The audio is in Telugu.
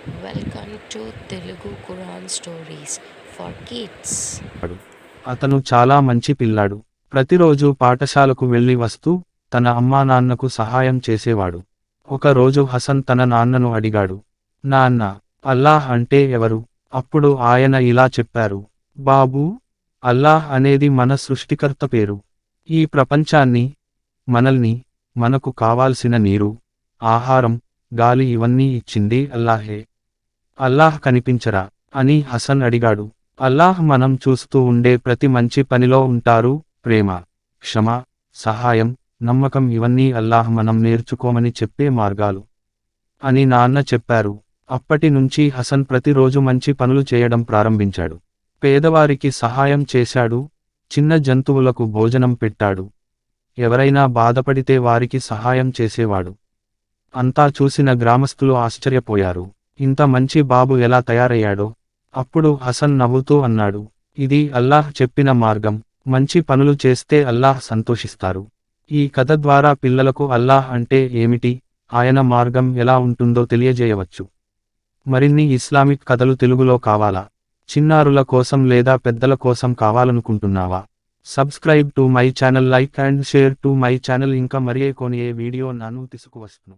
Welcome to Telugu Quran stories for kids. అతను చాలా మంచి పిల్లాడు. ప్రతిరోజు పాఠశాలకు వెళ్లి వస్తూ తన అమ్మానాన్నకు సహాయం చేసేవాడు. ఒక రోజు హసన్ తన నాన్నను అడిగాడు, నాన్న, అల్లాహ్ అంటే ఎవరు? అప్పుడు ఆయన ఇలా చెప్పారు, బాబూ, అల్లాహ్ అనేది మన సృష్టికర్త పేరు. ఈ ప్రపంచాన్ని, మనల్ని, మనకు కావాల్సిన నీరు, ఆహారం, గాలి ఇవన్నీ ఇచ్చింది అల్లాహే. అల్లాహ్ కనిపించరా అని హసన్ అడిగాడు. అల్లాహ్ మనం చూస్తూ ఉండే ప్రతి మంచి పనిలో ఉంటారు. ప్రేమ, క్షమ, సహాయం, నమ్మకం ఇవన్నీ అల్లాహ్ మనం నేర్చుకోమని చెప్పే మార్గాలు అని నాన్న చెప్పారు. అప్పటి నుంచి హసన్ ప్రతిరోజు మంచి పనులు చేయడం ప్రారంభించాడు. పేదవారికి సహాయం చేశాడు, చిన్న జంతువులకు భోజనం పెట్టాడు, ఎవరైనా బాధపడితే వారికి సహాయం చేసేవాడు. అంతా చూసిన గ్రామస్తులు ఆశ్చర్యపోయారు. ఇంత మంచి బాబు ఎలా తయారయ్యాడో. అప్పుడు హసన్ నవ్వుతూ అన్నాడు, ఇది అల్లాహ్ చెప్పిన మార్గం. మంచి పనులు చేస్తే అల్లాహ్ సంతోషిస్తారు. ఈ కథ ద్వారా పిల్లలకు అల్లాహ్ అంటే ఏమిటి, ఆయన మార్గం ఎలా ఉంటుందో తెలియజేయవచ్చు. మరిన్ని ఇస్లామిక్ కథలు తెలుగులో కావాలా? చిన్నారుల కోసం లేదా పెద్దల కోసం కావాలనుకుంటున్నావా? Subscribe to my channel, like and share to my channel. ఇంకా మరియే కొనియే వీడియో నాను తీసుకువస్తును.